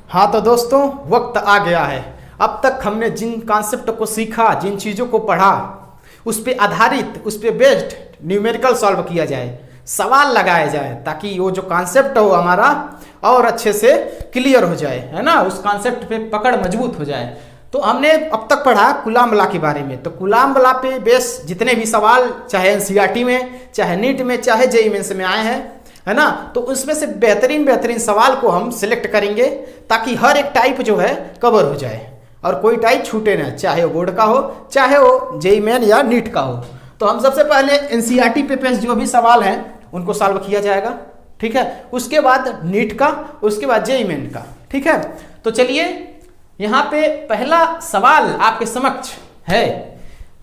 हाँ तो दोस्तों, वक्त आ गया है। अब तक हमने जिन कॉन्सेप्ट को सीखा, जिन चीज़ों को पढ़ा, उस पे आधारित, उस पे बेस्ड न्यूमेरिकल सॉल्व किया जाए, सवाल लगाया जाए, ताकि वो जो कॉन्सेप्ट हो हमारा और अच्छे से क्लियर हो जाए, है ना। उस कॉन्सेप्ट पे पकड़ मजबूत हो जाए। तो हमने अब तक पढ़ा कूलाम लॉ के बारे में। तो कूलाम लॉ पे बेस जितने भी सवाल, चाहे एनसीईआरटी में, चाहे नीट में, चाहे जेईई मेंस में आए हैं, है ना, तो उसमें से बेहतरीन सवाल को हम सिलेक्ट करेंगे, ताकि हर एक टाइप जो है कवर हो जाए और कोई टाइप छूटे ना, चाहे वो बोर्ड का हो, चाहे वो जेईई मेन या नीट का हो। तो हम सबसे पहले एनसीईआरटी पे बेस्ड जो भी सवाल हैं उनको सॉल्व किया जाएगा, ठीक है। उसके बाद नीट का, उसके बाद जेईई मेन का, ठीक है। तो चलिए, यहाँ पे पहला सवाल आपके समक्ष है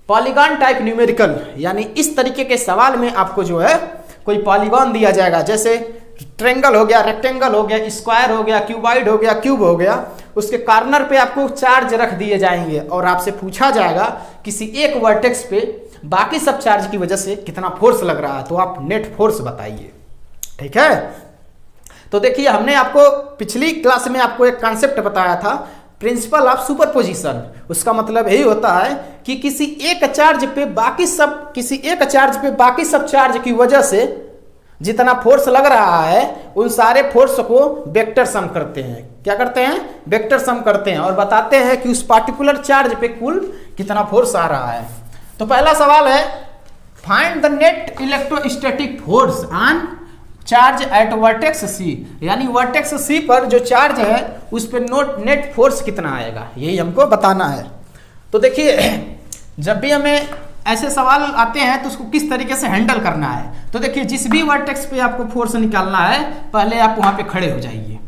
पॉलीगॉन टाइप न्यूमेरिकल, यानी इस तरीके के सवाल में आपको जो है कोई पॉलीगॉन दिया जाएगा, जैसे ट्रायंगल हो गया, रेक्टेंगल हो गया, स्क्वायर हो गया, क्यूबॉइड हो गया, क्यूब हो गया। उसके कॉर्नर पे आपको चार्ज रख दिए जाएंगे और आपसे पूछा जाएगा किसी एक वर्टेक्स पे बाकी सब चार्ज की वजह से कितना फोर्स लग रहा है, तो आप नेट फोर्स बताइए, ठीक है। तो देखिए, हमने आपको पिछली क्लास में आपको एक कॉन्सेप्ट बताया था, प्रिंसिपल ऑफ सुपरपोजिशन। उसका मतलब यही होता है कि किसी एक चार्ज पे बाकी सब चार्ज की वजह से जितना फोर्स लग रहा है, उन सारे फोर्स को वेक्टर सम करते हैं। क्या करते हैं? वेक्टर सम करते हैं और बताते हैं कि उस पार्टिकुलर चार्ज पे कुल कितना फोर्स आ रहा है। तो पहला सवाल है, find the net electrostatic force on charge at vertex C, यानी वर्टेक्स सी पर जो चार्ज है उस पर नेट फोर्स कितना आएगा, यही हमको बताना है। तो देखिए, जब भी हमें ऐसे सवाल आते हैं तो उसको किस तरीके से हैंडल करना है। तो देखिए, जिस भी वर्टेक्स पे आपको फोर्स निकालना है, पहले आप वहां पे खड़े हो जाइए।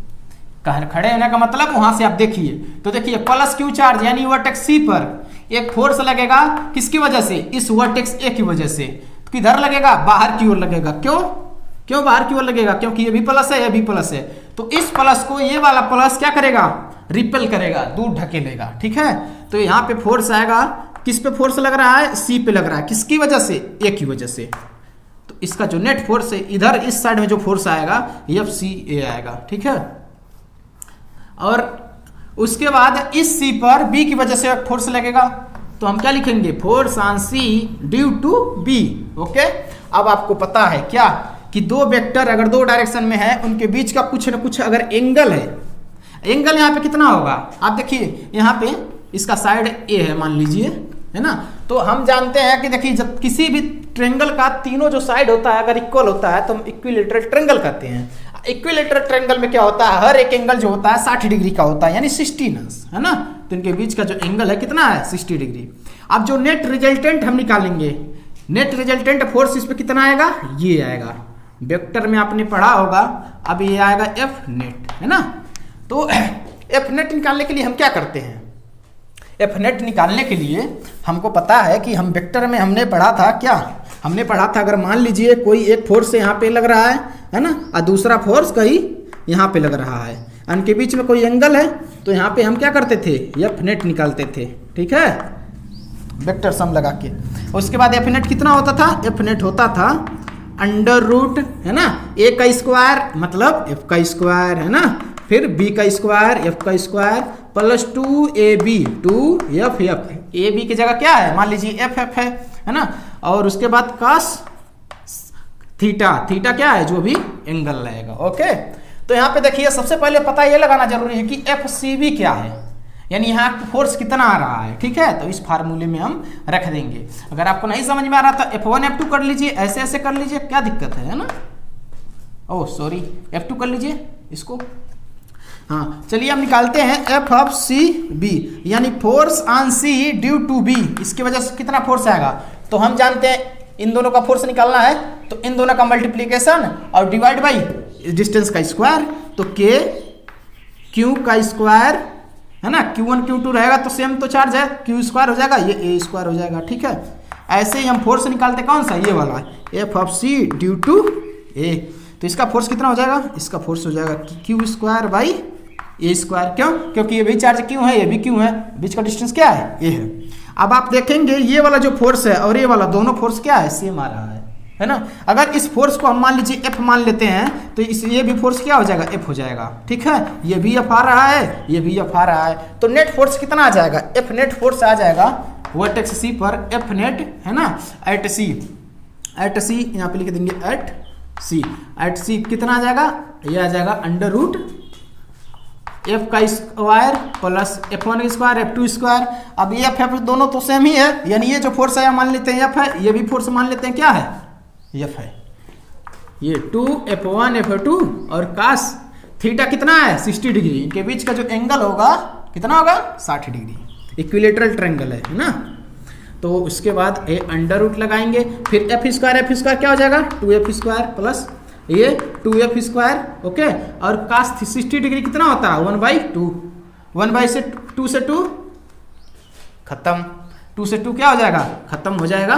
खड़े होने का मतलब वहां से आप देखिए। तो देखिए, प्लस क्यू चार्ज यानी वर्टेक्स सी पर एक फोर्स लगेगा, किसकी वजह से? इस वर्टेक्स ए की वजह से। किधर लगेगा? बाहर की ओर लगेगा। क्यों बाहर की ओर लगेगा? क्योंकि ये भी प्लस है, ये भी प्लस है। तो इस प्लस को ये वाला प्लस क्या करेगा? रिपेल करेगा, दूर ढकेलेगा, ठीक है। तो यहाँ पे फोर्स आएगा, किस पे फोर्स लग रहा है? सी पे लग रहा है। किसकी वजह से? ए की वजह से। तो इसका जो नेट फोर्स है, इधर इस साइड में जो फोर्स आएगा, एफ सी ए आएगा, ठीक है। और उसके बाद इस सी पर बी की वजह से फोर्स लगेगा, तो हम क्या लिखेंगे? Force on C due to B, okay. अब आपको पता है क्या कि दो वेक्टर अगर दो डायरेक्शन में है, उनके बीच का कुछ ना कुछ अगर एंगल है, एंगल यहाँ पे कितना होगा? आप देखिए, यहाँ पे इसका साइड ए है मान लीजिए, है ना। तो हम जानते हैं कि देखिए, जब किसी भी ट्रायंगल का तीनों जो साइड होता है अगर इक्वल होता है तो हम इक्विलैटरल ट्रायंगल कहते हैं। इक्विलैटरल ट्रायंगल में क्या होता है? हर एक एंगल जो होता है 60 डिग्री का होता है, यानी 60°, है ना। तो इनके बीच का जो एंगल है कितना है? 60 डिग्री। अब जो नेट रिजल्टेंट हम निकालेंगे, नेट रिजल्टेंट फोर्स इस पे कितना आएगा? ये आएगा। वेक्टर में आपने पढ़ा होगा, अब ये आएगा एफ नेट, है ना। तो एफ नेट निकालने के लिए हम क्या करते हैं? एफ नेट निकालने के लिए हमको पता है कि हम वेक्टर में हमने पढ़ा था, क्या हमने पढ़ा था? अगर मान लीजिए कोई एक फोर्स यहाँ पे लग रहा है ना, और दूसरा फोर्स कहीं यहाँ पे लग रहा है, उनके बीच में कोई एंगल है, तो यहाँ पे हम क्या करते थे? एफ नेट निकालते थे, ठीक है, वेक्टर सम लगा के। उसके बाद एफ नेट कितना होता था? एफ नेट होता था अंडर रूट, है ना, ए का स्क्वायर मतलब एफ का स्क्वायर, है ना, फिर बी का स्क्वायर, एफ का square, plus 2ab 2f f. A b की जगह क्या है? मान लीजिए एफ एफ है ना। और उसके बाद cos थीटा, थीटा क्या है? जो भी एंगल रहेगा, ओके। तो यहाँ पे देखिए, सबसे पहले पता ये लगाना जरूरी है कि एफ सी बी क्या है, यानी यहाँ फोर्स कितना आ रहा है, ठीक है। तो इस फार्मूले में हम रख देंगे। अगर आपको नहीं समझ में आ रहा तो F1 F2 कर लीजिए, ऐसे ऐसे कर लीजिए, क्या दिक्कत है ना। ओह सॉरी, F2 कर लीजिए इसको। हाँ, चलिए हम निकालते हैं एफ ऑफ सी बी, यानी force on C due to B. इसकी वजह से कितना फोर्स आएगा? तो हम जानते हैं इन दोनों का फोर्स निकालना है, तो इन दोनों का मल्टीप्लीकेशन और डिवाइड बाई डिस्टेंस का स्क्वायर। तो के क्यू का स्क्वायर, है ना, Q1 Q2 रहेगा तो सेम तो चार्ज है, क्यू स्क्वायर हो जाएगा, ये ए स्क्वायर हो जाएगा, ठीक है। ऐसे ही हम फोर्स निकालते कौन सा? ये वाला, F of C due to A. तो इसका फोर्स कितना हो जाएगा? इसका फोर्स हो जाएगा Q square by A square. क्यों? क्योंकि ये भी चार्ज क्यों है, ये भी क्यों है, बीच का डिस्टेंस क्या है? ये है। अब आप देखेंगे ये वाला जो फोर्स है और ये वाला, दोनों फोर्स क्या है? सेम आ रहा है, है ना। अगर इस फोर्स को हम मान लीजिए F मान लेते हैं तो इस ये भी फोर्स क्या हो जाएगा, F हो जाएगा, ठीक है। ये भी F आ रहा है, ये भी F आ रहा है, तो नेट फोर्स कितना आ जाएगा, F नेट फोर्स आ जाएगा वर्टेक्स C पर F नेट, है ना, एट C यहाँ पे लिख देंगे एट C कितना आ जाएगा, ये आ जाएगा अंडर रूट F का स्क्वायर प्लस F1 का स्क्वायर F2 स्क्वायर। अब ये F दोनों तो सेम ही है, यानी ये जो फोर्स है मान लेते हैं F है, ये भी फोर्स मान लेते हैं क्या है, F है। ये 2F1 F2 और कास थीटा कितना है 60 डिग्री, इनके बीच का जो एंगल होगा कितना होगा 60 डिग्री, इक्विलेटरल ट्रायंगल है ना। तो उसके बाद ये अंडर रूट लगाएंगे, फिर F स्क्वायर क्या हो जाएगा 2F स्क्वायर प्लस ये 2F स्क्वायर, ओके। और कास 60 डिग्री कितना होता है 1/2, 1/2 से 2 खत्म, 2 से 2 क्या हो जाएगा खत्म हो जाएगा।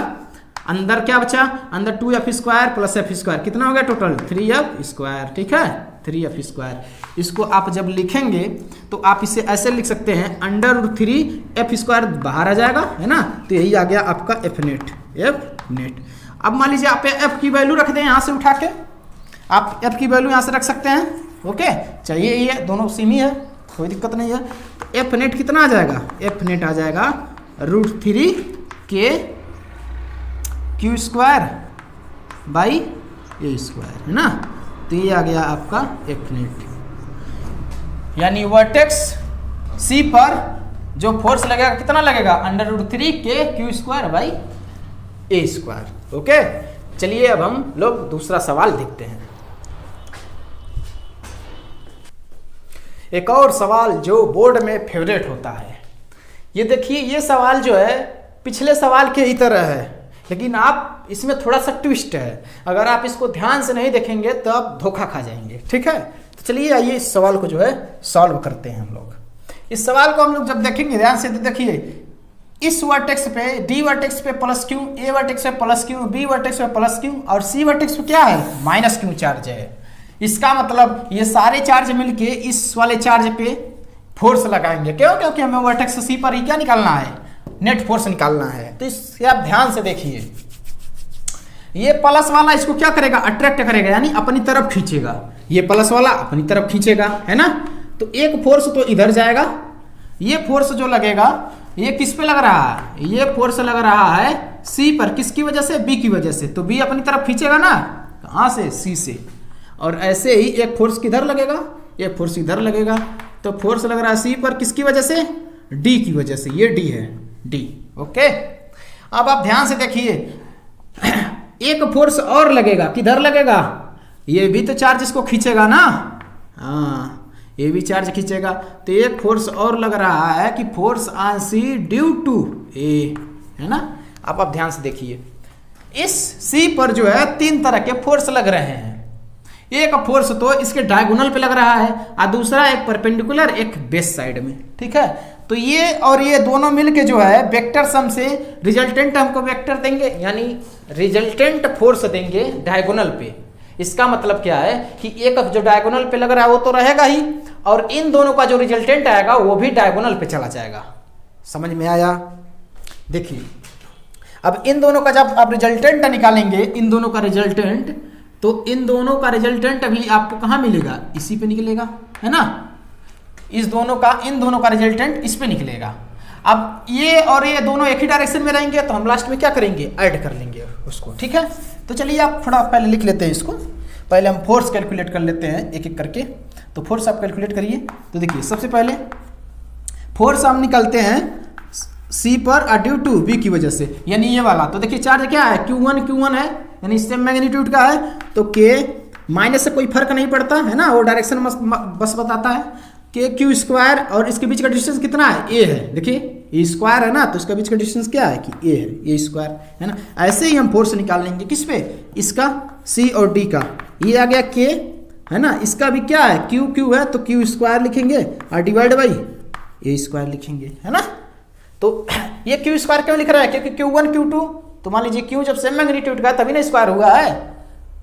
अंदर क्या बचा, अंदर 2F square plus F square कितना हो गया टोटल 3F स्क्वायर, ठीक है 3F स्क्वायर। इसको आप जब लिखेंगे तो आप इसे ऐसे लिख सकते हैं अंडर रूट 3F स्क्वायर बाहर आ जाएगा, है ना, तो यही आ गया आपका F नेट। अब मान लीजिए आप F की वैल्यू रख दें यहाँ से उठा के, आप F की वैल्यू यहाँ से रख सकते हैं, ओके। चाहिए ये दोनों सेम ही है, कोई दिक्कत नहीं है। तो F नेट कितना आ जाएगा, F नेट आ जाएगा √3K Q square by A square, है ना। तो ये आ गया आपका F नेट, यानी वर्टेक्स C पर जो फोर्स लगेगा कितना लगेगा √3K Q square by A square, okay. चलिए अब हम लोग दूसरा सवाल देखते हैं। एक और सवाल जो बोर्ड में फेवरेट होता है, ये देखिए, ये सवाल जो है पिछले सवाल के ही तरह है, लेकिन आप इसमें थोड़ा सा ट्विस्ट है, अगर आप इसको ध्यान से नहीं देखेंगे तो आप धोखा खा जाएंगे, ठीक है। तो चलिए आइए इस सवाल को जो है सॉल्व करते हैं हम लोग। इस सवाल को हम लोग जब देखेंगे ध्यान से, तो देखिए इस वर्टेक्स पे D वर्टेक्स पे प्लस Q, A वर्टेक्स पे प्लस Q, B वर्टेक्स पे प्लस Q और C वर्टेक्स पे क्या है -Q चार्ज है। इसका मतलब ये सारे चार्ज मिलके इस वाले चार्ज पे फोर्स लगाएंगे, क्यों, क्योंकि हमें वर्टेक्स C पर ही क्या निकालना है, नेट फोर्स निकालना है। तो इससे आप ध्यान से देखिए, ये प्लस वाला इसको क्या करेगा, अट्रैक्ट करेगा, यानी अपनी तरफ खींचेगा, ये प्लस वाला अपनी तरफ खींचेगा, है ना। तो एक फोर्स तो इधर जाएगा, ये फोर्स जो लगेगा ये किस पे लग रहा है, ये फोर्स लग रहा है C पर, किसकी वजह से, B की वजह से, तो B अपनी तरफ खींचेगा ना, कहाँ से, C से। और ऐसे ही एक फोर्स किधर लगेगा, एक फोर्स इधर लगेगा, तो फोर्स लग रहा है C पर किसकी वजह से, D की वजह से, ये D है, D, ओके। अब आप ध्यान से देखिए, एक फोर्स और लगेगा, किधर लगेगा, ये भी तो चार्ज इसको खींचेगा ना, हाँ ये भी चार्ज खींचेगा। तो एक फोर्स और लग रहा है कि force on C due to A, है ना। अब आप ध्यान से देखिए, इस C पर जो है 3 तरह के फोर्स लग रहे हैं। एक फोर्स तो इसके डायगोनल पे लग रहा है और दूसरा एक परपेंडिकुलर, एक बेस साइड में, ठीक है। तो ये और ये दोनों मिलके जो है वेक्टर सम से रिजल्टेंट हमको वेक्टर देंगे, यानी रिजल्टेंट फोर्स देंगे डायगोनल पे। इसका मतलब क्या है कि एक जो डायगोनल पे लग रहा है वो तो रहेगा ही, और इन दोनों का जो रिजल्टेंट आएगा वो भी डायगोनल पे चला जाएगा। समझ में आया? देखिए अब इन दोनों का जब आप रिजल्टेंट निकालेंगे, इन दोनों का रिजल्टेंट, तो इन दोनों का रिजल्टेंट अभी आपको कहाँ मिलेगा, इसी पे निकलेगा, है ना। इस दोनों का, इन दोनों का रिजल्टेंट इस पे निकलेगा। अब ये और ये दोनों एक ही डायरेक्शन में रहेंगे, तो हम लास्ट में क्या करेंगे, ऐड कर लेंगे उसको, ठीक है। तो चलिए आप थोड़ा पहले लिख लेते हैं इसको, पहले हम फोर्स कैलकुलेट कर लेते हैं एक एक करके। तो फोर्स आप कैलकुलेट करिए। तो देखिए सबसे पहले फोर्स हम निकालते हैं C पर ड्यू टू B की वजह से, यानी ये वाला। तो देखिए चार्ज क्या है, Q1 है, यानी सेम मैग्नीट्यूड का है, तो K माइनस से कोई फर्क नहीं पड़ता, है ना, वो डायरेक्शन बस बताता है। K Q स्क्वायर और इसके बीच का डिस्टेंस कितना है, A है। देखिए ये स्क्वायर है ना, तो इसका बीच का डिस्टेंस क्या है कि A है, A स्क्वायर, है ना। ऐसे ही हम फोर्स निकाल लेंगे किस पे, इसका C और D का। ये आ गया K, है ना, इसका भी क्या है Q है, तो Q स्क्वायर लिखेंगे और डिवाइड बाई A स्क्वायर लिखेंगे, है ना। तो ये Q स्क्वायर क्यों लिख रहा है, क्योंकि Q1 Q2, तो मान लीजिए Q जब सेम मैग्नीट्यूड का तभी ना स्क्वायर हुआ है।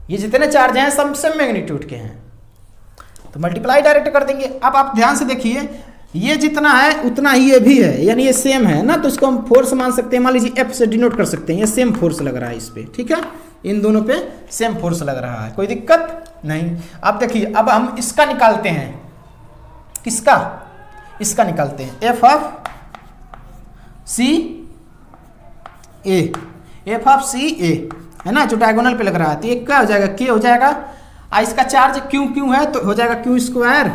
ये जितने चार्ज हैं सब सेम मैग्नीट्यूड के हैं, तो मल्टीप्लाई डायरेक्ट कर देंगे। अब आप ध्यान से देखिए, ये जितना है उतना ही ये भी है, यानी ये सेम है ना, तो इसको हम फोर्स मान सकते हैं। मान लीजिए F से डिनोट कर सकते हैं, ये सेम फोर्स लग रहा है इस पे, ठीक है। इन दोनों पे सेम फोर्स लग रहा है, कोई दिक्कत नहीं। अब देखिए, अब हम इसका निकालते हैं, किसका, इसका निकालते हैं, F of C A, F of C A है ना, जो डायगोनल पे लग रहा है। तो ये क्या हो जाएगा, के हो जाएगा, इसका चार्ज क्यू क्यू है तो हो जाएगा क्यू स्क्वायर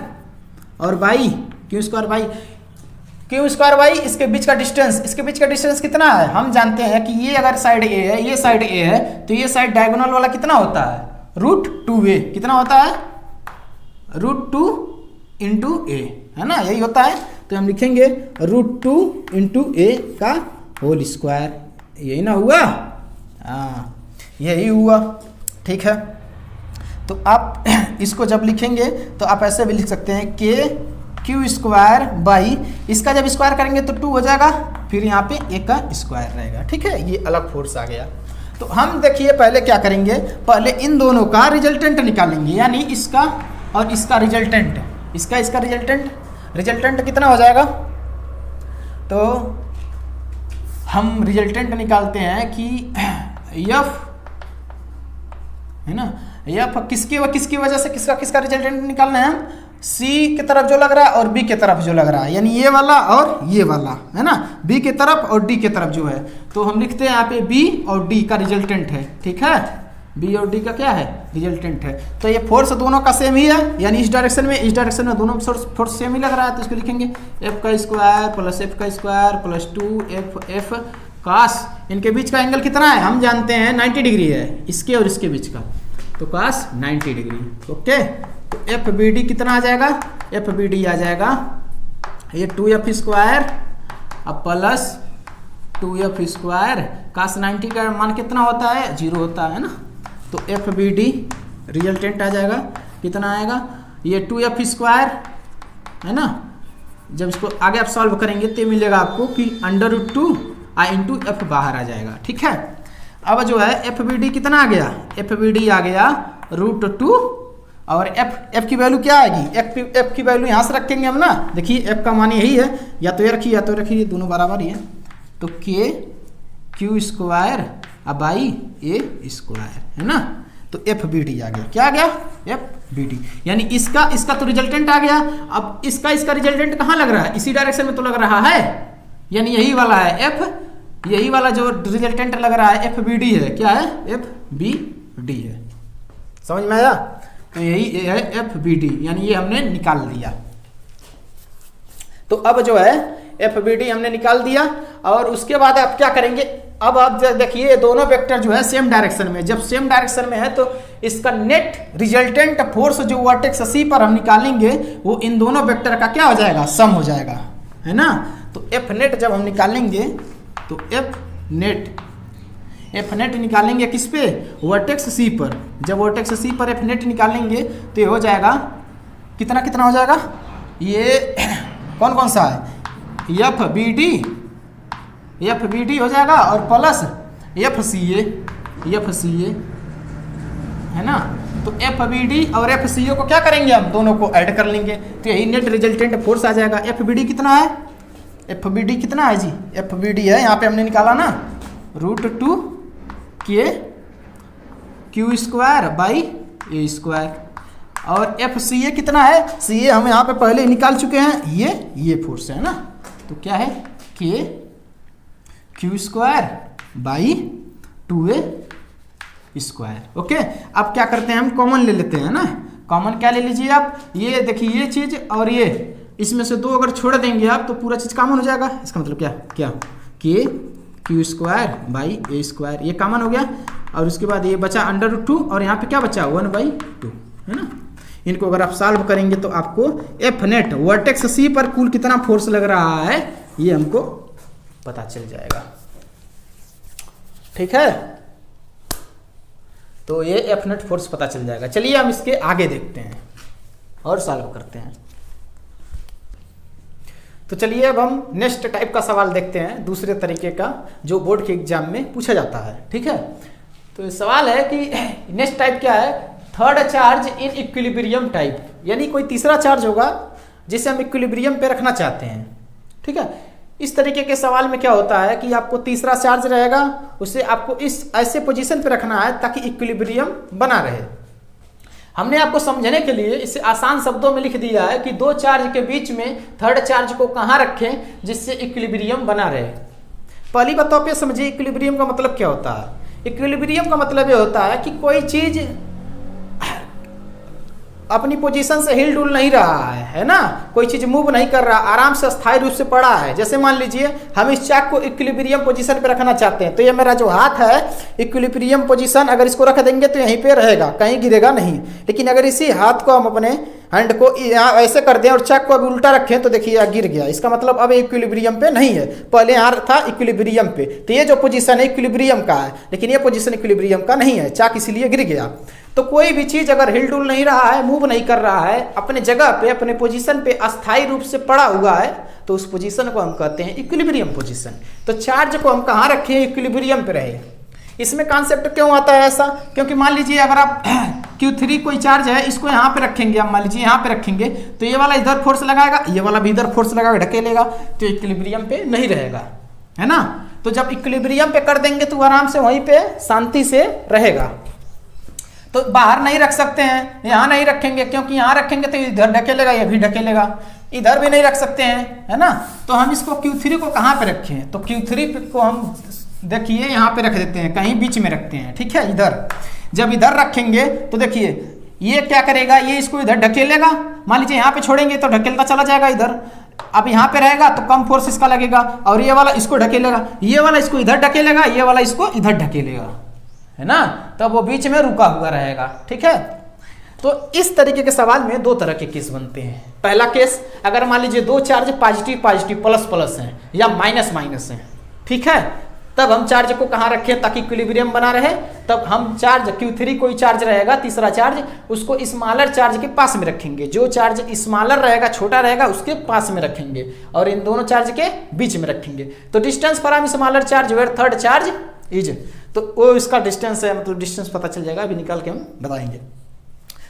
और by Q square by Q square by इसके बीच का डिस्टेंस, इसके बीच का डिस्टेंस कितना है, हम जानते हैं कि ये अगर साइड ए है, ये साइड ए है, तो ये साइड डायगोनल वाला कितना होता है, √2a, कितना होता है, √2 इंटू ए, है ना, यही होता है। तो हम लिखेंगे √2 इंटू ए का होल स्क्वायर, यही ना हुआ, हाँ यही हुआ, ठीक है। तो आप इसको जब लिखेंगे तो आप ऐसे भी लिख सकते हैं के क्यू स्क्वायर बाई, इसका जब स्क्वायर करेंगे तो 2 हो जाएगा, फिर यहाँ पे ए का स्क्वायर रहेगा, ठीक है, ये अलग फोर्स आ गया। तो हम देखिए पहले क्या करेंगे, पहले इन दोनों का रिजल्टेंट निकालेंगे, यानी इसका और इसका रिजल्टेंट, इसका रिजल्टेंट कितना हो जाएगा। तो हम रिजल्टेंट निकालते हैं कि एफ है ना, एफ किसकी वजह से किसका रिजल्टेंट निकालना है, हम सी की तरफ जो लग रहा है और बी की तरफ जो लग रहा है, यानी ये वाला और ये वाला, है ना, बी की तरफ और डी की तरफ जो है। तो हम लिखते हैं यहाँ पे बी और डी का रिजल्टेंट है, ठीक है, बी और डी का क्या है, रिजल्टेंट है। तो ये फोर्स दोनों का सेम ही है, यानी इस डायरेक्शन में दोनों फोर्स सेम ही लग रहा है, तो इसको लिखेंगे एफ का स्क्वायर प्लस एफ का स्क्वायर प्लस 2f कास, इनके बीच का एंगल कितना है, हम जानते हैं 90 डिग्री है, इसके और इसके बीच का, तो कास 90 डिग्री, ओके। तो एफ बी डी कितना आ जाएगा, एफ बी डी आ जाएगा ये 2f स्क्वायर अब प्लस 2f स्क्वायर, कास 90 का मान कितना होता है, 0 होता है ना। तो एफ बी डी रिजल्टेंट आ जाएगा, कितना आएगा, ये 2f स्क्वायर है ना, जब इसको आगे आप सॉल्व करेंगे तो मिलेगा आपको कि √2 इंटू एफ बाहर आ जाएगा, ठीक है। अब जो है एफ बी डी कितना आ गया, एफ बी डी आ गया √2 और एफ की वैल्यू क्या आएगी, एफ की वैल्यू यहाँ से रखेंगे हम ना, देखिए एफ का मान यही है, या तो ये रखिए या तो रखिए, दोनों बराबर ही है। तो के Q square by A square, है ना। तो एफ बी डी आ गया, क्या आ गया, एफ बी डी, यानी इसका तो रिजल्टेंट आ गया। अब इसका रिजल्टेंट कहाँ लग रहा है, इसी डायरेक्शन में तो लग रहा है, यानी यही वाला है एफ, यही वाला जो रिजल्टेंट लग रहा है एफ बी डी है, क्या है, एफ बी डी है, समझ में आया। तो यही है एफ बी डी, यानी ये हमने निकाल दिया। तो अब जो है एफ बी डी हमने निकाल दिया, और उसके बाद आप क्या करेंगे, अब आप देखिए दोनों वेक्टर जो है सेम डायरेक्शन में, जब सेम डायरेक्शन में है तो इसका नेट रिजल्टेंट फोर्स जो वर्टेक्स सी पर हम निकालेंगे वो इन दोनों वेक्टर का क्या हो जाएगा, सम हो जाएगा, है ना। तो एफ नेट जब हम निकालेंगे तो एफ नेट निकालेंगे किस पे, वर्टेक्स सी पर। जब वर्टेक्स सी पर एफ नेट निकालेंगे तो ये हो जाएगा कितना हो जाएगा, ये कौन सा है, एफ बी डी हो जाएगा और प्लस एफ सी ए, है ना। तो एफ बी डी और एफ सी ए को क्या करेंगे, हम दोनों को ऐड कर लेंगे, तो यही नेट रिजल्टेंट फोर्स आ जाएगा। एफ बी डी कितना है, एफ बी डी कितना है जी, एफ बी डी है यहाँ पे हमने निकाला ना, √2 के Q square by A square, और एफ सी ए कितना है, सी ए हम यहाँ पे पहले ही निकाल चुके हैं, ये फोर्स है ना। तो क्या है, के Q square by 2a square, okay. अब क्या करते हैं, हम कॉमन ले लेते हैं ना, कॉमन क्या ले लीजिए आप, ये देखिए ये चीज और ये, इसमें से 2 अगर छोड़ देंगे आप तो पूरा चीज कॉमन हो जाएगा। इसका मतलब क्या के Q square by A square, ये कॉमन हो गया, और उसके बाद ये बचा √2 और यहाँ पे क्या बचा 1/2, है ना। इनको अगर आप सॉल्व करेंगे तो आपको एफ नेट वर्टेक्स सी पर कुल कितना फोर्स लग रहा है ये हमको पता चल जाएगा, ठीक है। तो ये एफ नेट फोर्स पता चल जाएगा। चलिए हम इसके आगे देखते हैं और सॉल्व करते हैं। तो चलिए अब हम नेक्स्ट टाइप का सवाल देखते हैं, दूसरे तरीके का जो बोर्ड के एग्जाम में पूछा जाता है, ठीक है। तो सवाल है कि नेक्स्ट टाइप क्या है, third charge in equilibrium type, यानी कोई तीसरा चार्ज होगा जिसे हम इक्विलिब्रियम पे रखना चाहते हैं, ठीक है। इस तरीके के सवाल में क्या होता है कि आपको तीसरा चार्ज रहेगा, उसे आपको इस ऐसे पोजीशन पे रखना है ताकि इक्विलिब्रियम बना रहे। हमने आपको समझने के लिए इसे आसान शब्दों में लिख दिया है कि दो चार्ज के बीच में थर्ड चार्ज को कहाँ रखें जिससे इक्विलिब्रियम बना रहे। पहली बातों पे समझिए इक्विलिब्रियम का मतलब क्या होता है। इक्विलिब्रियम का मतलब ये होता है कि कोई चीज अपनी पोजीशन से हिल डुल नहीं रहा है ना, कोई चीज मूव नहीं कर रहा, आराम से स्थायी रूप से पड़ा है। जैसे मान लीजिए हम इस चाक को इक्विलिब्रियम पोजीशन पे रखना चाहते हैं, तो ये मेरा जो हाथ है इक्विलिब्रियम पोजीशन, अगर इसको रख देंगे तो यहीं पे रहेगा, कहीं गिरेगा नहीं। लेकिन अगर इसी हाथ को हम अपने हैंड को यहाँ ऐसे कर दें और चाक को अभी उल्टा रखें तो देखिए यहाँ गिर गया, इसका मतलब अब इक्विलिब्रियम पे नहीं है। पहले यहाँ था इक्विलिब्रियम पे, तो ये जो पोजीशन है इक्विलिब्रियम का है, लेकिन ये पोजीशन इक्विलिब्रियम का नहीं है, चाक इसीलिए गिर गया। तो कोई भी चीज अगर हिल डुल नहीं रहा है, मूव नहीं कर रहा है, अपने जगह पे अपने पोजीशन पे अस्थायी रूप से पड़ा हुआ है, तो उस पोजीशन को हम कहते हैं इक्विलिब्रियम पोजीशन। तो चार्ज को हम कहाँ रखें, इक्विलिब्रियम पे रहे। इसमें कॉन्सेप्ट क्यों आता है ऐसा, क्योंकि मान लीजिए अगर आप Q3 कोई चार्ज है, इसको यहाँ पे रखेंगे, आप मान लीजिए यहाँ पे रखेंगे, तो ये वाला इधर फोर्स लगाएगा, ये वाला भी इधर फोर्स लगाएगा, ढकेलेगा, तो इक्विलिब्रियम पे नहीं रहेगा, है ना। तो जब इक्विलिब्रियम पे कर देंगे तो आराम से वहीं पे शांति से रहेगा। तो बाहर नहीं रख सकते हैं, यहाँ नहीं रखेंगे, क्योंकि यहाँ रखेंगे तो इधर ढकेलेगा, ये भी ढकेलेगा, इधर भी नहीं रख सकते हैं, है ना। तो हम इसको Q3 को कहाँ पे रखें, तो Q3 को हम देखिए यहाँ पे रख देते हैं, कहीं बीच में रखते हैं, ठीक है, इधर। जब इधर रखेंगे तो देखिए ये क्या करेगा, ये इसको इधर ढकेलेगा, मान लीजिए यहाँ पे छोड़ेंगे तो ढकेलता चला जाएगा इधर। अब यहाँ पे रहेगा तो कम फोर्स इसका लगेगा, और ये वाला इसको ढकेलेगा, ये वाला इसको इधर ढकेलेगा, ये वाला इसको इधर ढकेलेगा, है ना। तो वो बीच में रुका हुआ रहेगा, ठीक है। तो इस तरीके के सवाल में दो तरह के केस बनते हैं। पहला केस, अगर मान लीजिए दो charge positive positive plus plus हैं या माइनस माइनस हैं, ठीक है, तब हम चार्ज को कहाँ रखें ताकि इक्विलिब्रियम बना रहे। तब हम चार्ज Q3 कोई चार्ज रहेगा, तीसरा चार्ज, उसको स्मॉलर चार्ज के पास में रखेंगे। जो चार्ज स्मॉलर रहेगा, छोटा रहेगा, उसके पास में रखेंगे, और इन दोनों चार्ज के बीच में रखेंगे। तो distance from smaller charge where third charge is, तो वो इसका डिस्टेंस है, मतलब डिस्टेंस पता चल जाएगा, अभी निकाल के हम बताएंगे।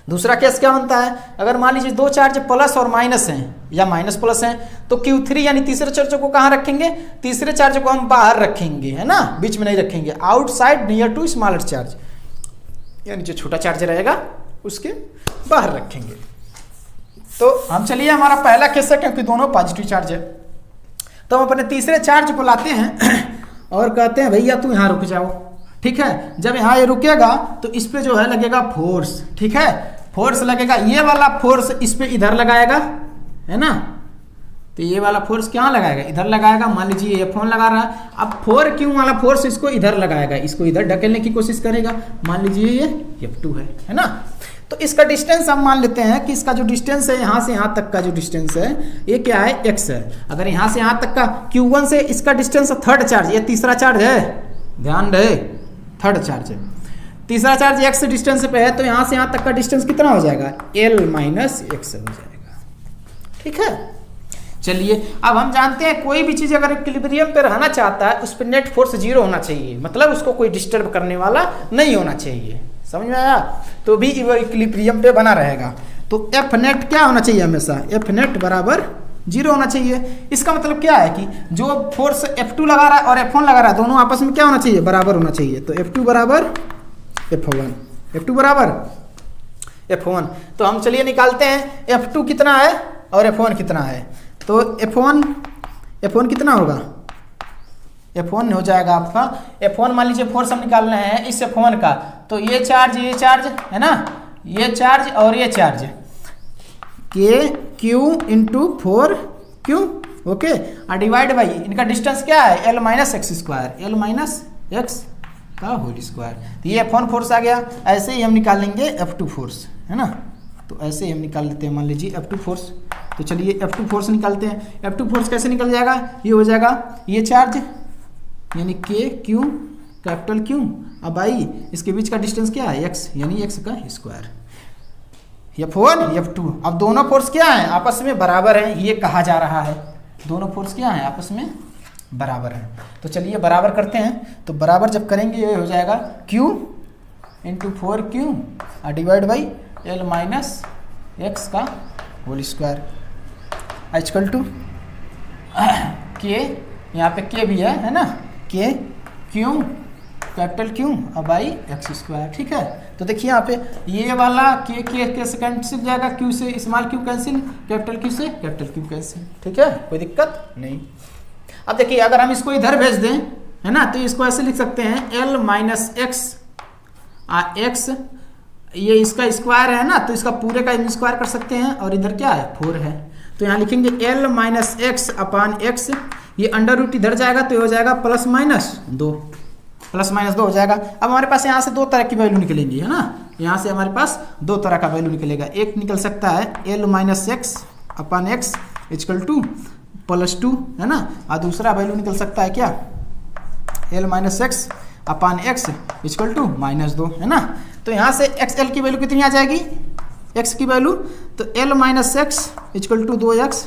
दूसरा केस क्या बनता है, अगर मान लीजिए दो चार्ज प्लस और माइनस हैं या माइनस प्लस हैं, तो Q3 यानी तीसरे चार्ज को कहाँ रखेंगे, तीसरे चार्ज को हम बाहर रखेंगे, है ना, बीच में नहीं रखेंगे, outside near to smaller charge, यानी जो छोटा चार्ज रहेगा उसके बाहर रखेंगे। तो हम चलिए, हमारा पहला केस है क्योंकि दोनों पॉजिटिव चार्ज है, तो हम अपने तीसरे चार्ज को लाते हैं और कहते हैं भैया तू यहाँ रुक जाओ, ठीक है। जब यहाँ ये रुकेगा तो इस पे जो है लगेगा फोर्स, ठीक है, फोर्स लगेगा, ये वाला फोर्स इस पे इधर लगाएगा, है ना। तो ये वाला फोर्स क्या लगाएगा, इधर लगाएगा, मान लीजिए ये F1 लगा रहा है, अब 4Q वाला फोर्स इसको इधर लगाएगा, इसको इधर ढकेलने की कोशिश करेगा, मान लीजिए ये F2 है ना। तो इसका डिस्टेंस हम मान लेते हैं कि इसका जो डिस्टेंस है यहाँ से यहाँ तक का जो डिस्टेंस है ये क्या है, x है। अगर यहाँ से यहाँ तक का Q1 से इसका डिस्टेंस थर्ड चार्ज, ये तीसरा चार्ज है, ध्यान रहे, थर्ड चार्ज है, तीसरा चार्ज x डिस्टेंस पे है, तो यहाँ से यहाँ तक का डिस्टेंस कितना हो जाएगा, L माइनस x हो जाएगा, ठीक है। चलिए, अब हम जानते हैं कोई भी चीज अगर इक्विलिब्रियम पे रहना चाहता है उस पर नेट फोर्स 0 होना चाहिए, मतलब उसको कोई डिस्टर्ब करने वाला नहीं होना चाहिए, समझ में आया। तो भी वो इक्विलिब्रियम पे बना रहेगा। तो F नेट क्या होना चाहिए, हमेशा F नेट बराबर 0 होना चाहिए। इसका मतलब क्या है कि जो फोर्स F2 लगा रहा है और F1 लगा रहा है, दोनों आपस में क्या होना चाहिए, बराबर होना चाहिए। तो F2 बराबर F1, F2 बराबर F1। तो हम चलिए निकालते हैं F2 कितना है और F1 कितना है। तो F1 कितना होगा, F1 हो जाएगा आपका, F1 मान लीजिए फोर्स हम निकाल रहे हैं इस F1 का, तो ये चार्ज है ना, ये चार्ज और ये charge Q into 4Q, okay, और डिवाइड बाई इनका डिस्टेंस क्या है, L minus x square, L minus x का होल स्क्वायर। तो ये F1 फोर्स आ गया। ऐसे ही हम निकालेंगे F2 फोर्स, है ना। तो ऐसे ही हम निकाल लेते हैं, मान लीजिए F2 फोर्स। तो चलिए F2 फोर्स निकालते हैं। F2 फोर्स कैसे निकल जाएगा, ये हो जाएगा ये चार्ज यानी Q कैपिटल Q, अब आई इसके बीच का डिस्टेंस क्या है, x यानी x का स्क्वायर, F1 F2। अब दोनों फोर्स क्या है, आपस में बराबर हैं, ये कहा जा रहा है दोनों फोर्स क्या है, आपस में बराबर हैं। तो चलिए बराबर करते हैं। तो बराबर जब करेंगे ये हो जाएगा Q इंटू 4Q और divide by L minus x का whole square equal to K यहाँ पे के भी है ना, के क्यू कैपिटल क्यू और बाई एक्स स्क्वायर, ठीक है। तो देखिए यहाँ पे ये वाला के से कैंसिल जाएगा, क्यू से small Q cancel, capital Q से कैपिटल क्यू कैंसिल, ठीक है, कोई दिक्कत नहीं। अब देखिए अगर हम इसको इधर भेज दें, है ना, तो इसको ऐसे लिख सकते हैं एल माइनस एक्स एक्स, ये इसका स्क्वायर है ना, तो इसका पूरे का स्क्वायर कर सकते हैं, और इधर क्या है 4 है, तो यहाँ लिखेंगे L minus x upon x, ये अंडर रूट इधर जाएगा तो ये हो जाएगा प्लस माइनस 2 हो जाएगा। अब हमारे पास यहाँ से दो तरह की वैल्यू निकलेंगी, है ना, यहाँ से हमारे पास दो तरह का वैल्यू निकलेगा। एक निकल सकता है l minus x upon x equal to +2, है ना, और दूसरा वैल्यू निकल सकता है क्या, l minus x upon x equal to -2, है ना। तो यहाँ से एक्स एल की वैल्यू कितनी आ जाएगी, एक्स की वैल्यू, तो l minus x equal to 2x,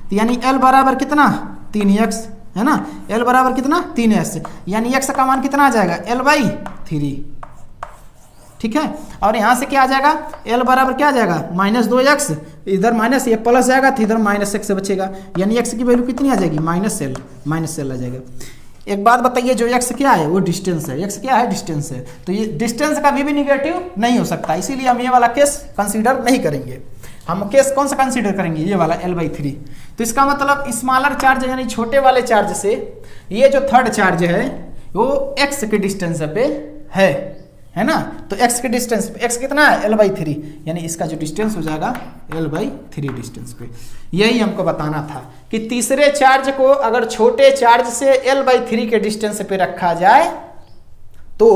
तो यानी एल बराबर कितना 3x, है ना, एल बराबर कितना 3s, यानी x का मान कितना आ जाएगा l/3, ठीक है। और यहाँ से क्या आ जाएगा, l बराबर क्या आ जाएगा -2x, इधर माइनस, ये प्लस जाएगा तो इधर -x बचेगा, यानी x की वैल्यू कितनी आ जाएगी -l आ जाएगा। एक बात बताइए, जो x क्या है वो डिस्टेंस है, x क्या है डिस्टेंस है, तो ये डिस्टेंस कभी भी निगेटिव नहीं हो सकता, इसीलिए हम ये वाला केस कंसीडर नहीं करेंगे। हम केस कौन सा कंसीडर करेंगे, ये वाला l/3। तो इसका मतलब स्मॉलर चार्ज यानी छोटे वाले चार्ज से ये जो थर्ड चार्ज है वो x के डिस्टेंस पे है ना, तो x के डिस्टेंस पे, x कितना है l/3, यानी इसका जो डिस्टेंस हो जाएगा l/3 डिस्टेंस पे। यही हमको बताना था कि तीसरे चार्ज को अगर छोटे चार्ज से l/3 के डिस्टेंस पे रखा जाए तो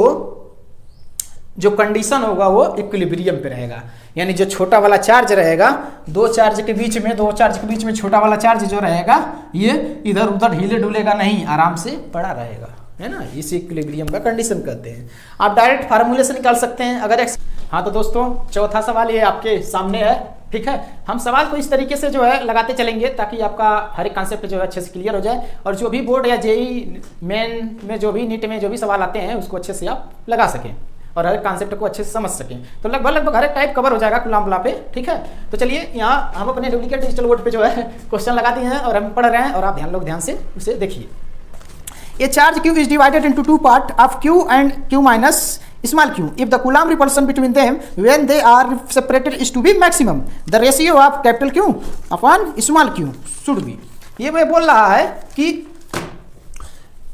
जो कंडीशन होगा वो इक्विलिब्रियम पे रहेगा, यानी जो छोटा वाला चार्ज रहेगा दो चार्ज के बीच में छोटा वाला चार्ज जो रहेगा ये इधर उधर हिले डुलेगा नहीं, आराम से पड़ा रहेगा, है ना, इसी इक्विलिब्रियम का कंडीशन कहते हैं। आप डायरेक्ट फार्मूले से निकाल सकते हैं अगर एक्स। हाँ तो दोस्तों चौथा सवाल ये आपके सामने है, ठीक है। हम सवाल को इस तरीके से जो है लगाते चलेंगे ताकि आपका हर एक कॉन्सेप्ट जो है अच्छे से क्लियर हो जाए, और जो भी बोर्ड या जेई मेन में जो भी नीट में जो भी सवाल आते हैं उसको अच्छे से आप लगा सकें और हर कॉन्सेप्ट को अच्छे से समझ सकें। तो लगभग हर एक टाइप कवर हो जाएगा कुलाम पे, ठीक है। तो चलिए यहाँ हम अपने डुप्लीकेट डिजिटल बोर्ड पे जो है क्वेश्चन लगाते हैं और हम पढ़ रहे हैं, और आप ध्यान से उसे देखिए। A charge q is divided into two parts of q and q minus small q. If the Coulomb repulsion between them when they are separated is to be maximum, the ratio of capital Q upon small q should be. ये मैं बोल रहा है कि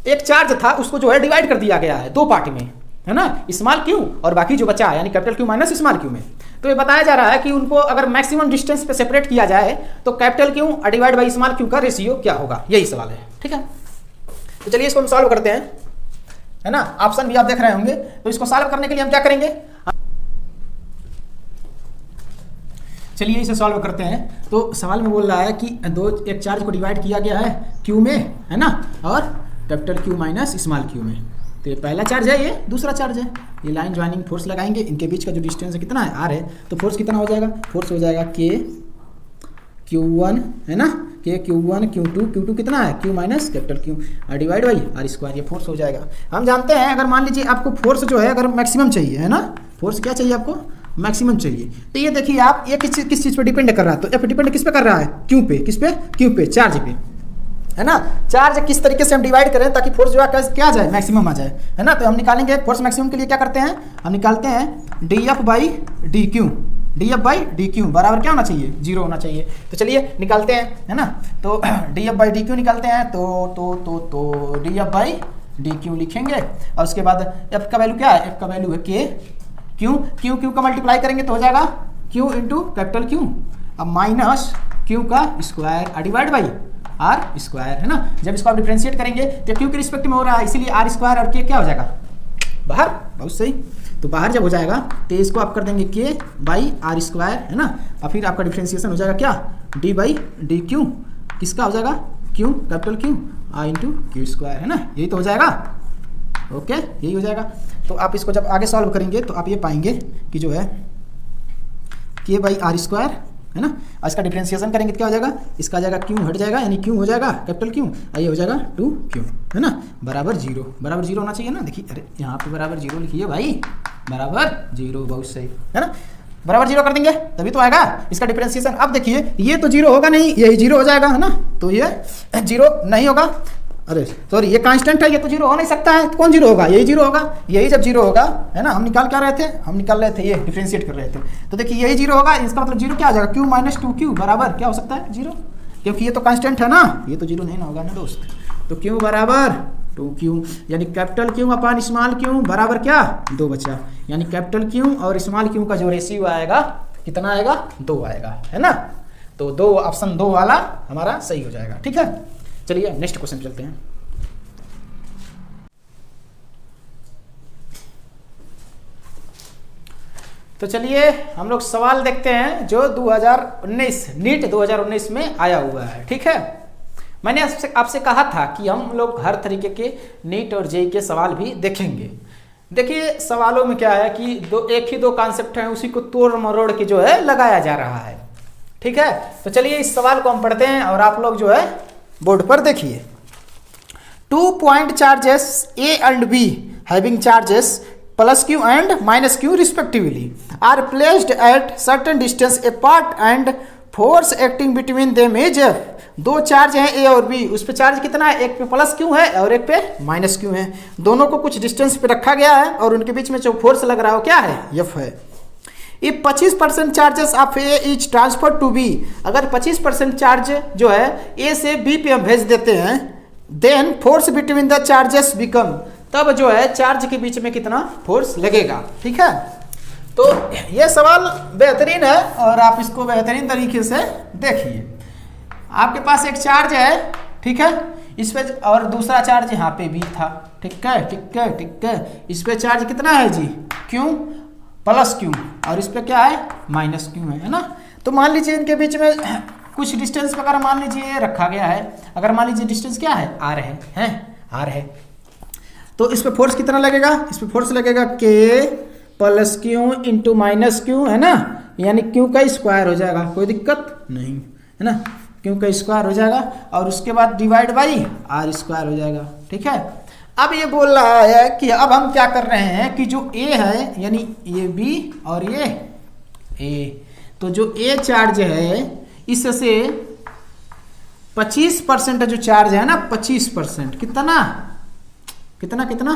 एक charge था उसको जो है डिवाइड कर दिया गया है दो पार्ट में, है ना, स्मॉल क्यू और बाकी जो बचा है यानी capital Q minus small Q में। तो ये बताया जा रहा है कि उनको अगर मैक्सिमम डिस्टेंस पे सेपरेट किया जाए तो capital Q divide by small Q का रेशियो क्या होगा, यही सवाल है, ठीक है। तो चलिए इसको हम सॉल्व करते हैं, है ना, ऑप्शन भी आप देख रहे होंगे। तो इसको सॉल्व करने के लिए हम क्या करेंगे, चलिए इसे सॉल्व करते हैं। तो सवाल में बोल रहा है कि एक चार्ज को डिवाइड किया गया है क्यू में, है ना, और capital Q minus small Q में। तो ये पहला चार्ज है, ये दूसरा चार्ज है, ये लाइन ज्वाइनिंग फोर्स लगाएंगे, इनके बीच का जो डिस्टेंस है कितना है आर है, तो फोर्स कितना हो जाएगा, फोर्स हो जाएगा के Q1, है ना, के Q1 Q2 कितना है Q माइनस capital Q divide by r square, ये फोर्स हो जाएगा। हम जानते हैं अगर मान लीजिए आपको फोर्स जो है अगर मैक्सिमम चाहिए, है ना, फोर्स क्या चाहिए आपको, मैक्सिमम चाहिए। तो ये देखिए आप, ये किस चीज़ पे डिपेंड कर रहा है, तो एफ डिपेंड किस पे कर रहा है, क्यू पे, किस पे, क्यू पे, चार्ज पे, है ना। चार्ज किस तरीके से हम डिवाइड करें ताकि फोर्स जो है क्या आ जाए, मैक्सिमम आ जाए, है ना। तो हम निकालेंगे फोर्स मैक्सिमम के लिए क्या करते हैं, हम निकालते हैं dF बाई डी क्यू बराबर क्या होना चाहिए, 0 होना चाहिए। तो चलिए निकालते हैं, है ना, तो dF बाई डी क्यू निकालते हैं, तो dF बाई डी क्यू लिखेंगे, और उसके बाद f का वैल्यू क्या है, f का वैल्यू है के क्यू का मल्टीप्लाई करेंगे तो हो जाएगा q इंटू कैपिटल क्यू, अब माइनस क्यू का square divide by r square, है ना। जब इसको आप डिफ्रेंशिएट करेंगे तो क्यू के रिस्पेक्ट में हो रहा है, इसीलिए आर स्क्वायर और के क्या हो जाएगा बाहर, बहुत सही। तो बाहर जब हो जाएगा तो इसको आप कर देंगे के बाई आर स्क्वायर, है ना, और फिर आपका डिफ्रेंशिएशन हो जाएगा क्या, डी बाई डी क्यू, किसका हो जाएगा Q capital Q I into Q square, है ना, यही तो हो जाएगा, ओके, यही हो जाएगा। तो आप इसको जब आगे सॉल्व करेंगे तो आप ये पाएंगे कि जो है के बाई आर स्क्वायर, है ना, और इसका डिफ्रेंशिएशन करेंगे तो क्या हो जाएगा, इसका जाएगा क्यू हट जाएगा, यानी क्यू हो जाएगा कैपिटल क्यू, और ये हो जाएगा 2q, है ना, बराबर 0 होना चाहिए ना। देखिए अरे यहाँ पे बराबर 0 लिखिए भाई, बराबर 0, बहुत सही, है ना, बराबर 0 कर देंगे तभी तो आएगा इसका डिफ्रेंशिएशन। अब देखिए ये तो 0 होगा नहीं, यही 0 हो जाएगा, है ना, तो ये 0 नहीं होगा, अरे सॉरी, ये कांस्टेंट है, ये तो जीरो हो नहीं सकता है। कौन जीरो होगा? यही जीरो होगा। यही जब जीरो होगा, है ना, हम निकाल क्या रहे थे? हम निकाल रहे थे ये डिफरेंशिएट कर रहे थे। तो देखिए यही जीरो होगा, इसका मतलब जीरो क्या आ जाएगा? क्यू माइनस 2q बराबर क्या हो सकता है? जीरो, क्योंकि ये तो कांस्टेंट है ना, ये तो जीरो नहीं ना होगा ना दोस्त। तो क्यू बराबर 2q, यानी capital Q upon small Q बराबर क्या? 2 बचा। यानी कैपिटल क्यू और स्मॉल क्यू का जो रेशियो आएगा कितना आएगा? 2 आएगा, है ना। तो 2, ऑप्शन 2 वाला हमारा सही हो जाएगा। ठीक है, चलिए नेक्स्ट क्वेश्चन चलते हैं। तो चलिए हम लोग सवाल देखते हैं जो 2019 नीट 2019 में आया हुआ है। ठीक है, मैंने आपसे कहा था कि हम लोग हर तरीके के नीट और जेईई के सवाल भी देखेंगे। देखिए सवालों में क्या है कि एक ही दो कॉन्सेप्ट हैं, उसी को तोड़ मरोड़ के जो है लगाया जा रहा है। ठीक है, तो चलिए इस सवाल को हम पढ़ते हैं और आप लोग जो है बोर्ड पर देखिए। 2 point charges A and B having charges plus q and minus q respectively are placed at certain distance apart and force acting between them is F। दो चार्ज हैं A और B, उस पे चार्ज कितना है? एक पे प्लस क्यू है और एक पे माइनस क्यू है। दोनों को कुछ डिस्टेंस पे रखा गया है और उनके बीच में जो फोर्स लग रहा है वो क्या है? F है। If 25% charges of A is transfer to B, अगर 25% चार्ज जो है A से B पे हम भेज देते हैं, then force between the charges become, तब जो है चार्ज के बीच में कितना फोर्स लगेगा। ठीक है, तो ये सवाल बेहतरीन है और आप इसको बेहतरीन तरीके से देखिए। आपके पास एक चार्ज है, ठीक है, इस पे, और दूसरा चार्ज यहाँ पे भी था। ठीक है, ठीक है, ठीक है, इस पे चार्ज कितना है जी? क्यू प्लस क्यू, और इस पे क्या है? माइनस क्यू है ना। तो मान लीजिए इनके बीच में कुछ डिस्टेंस वगैरह मान लीजिए रखा गया है। अगर मान लीजिए डिस्टेंस क्या है? आर है, आर है, तो इस पे फोर्स कितना लगेगा? इस पे फोर्स लगेगा के plus Q into minus Q, है ना, यानी क्यू का स्क्वायर हो जाएगा। कोई दिक्कत नहीं, है ना, क्यू का स्क्वायर हो जाएगा और उसके बाद डिवाइड बाई आर स्क्वायर हो जाएगा। ठीक है, अब ये बोल रहा है कि अब हम क्या कर रहे हैं कि जो ए है, यानी ये बी और ये ए, तो जो ए चार्ज है इससे 25% जो चार्ज है ना, 25%, कितना कितना कितना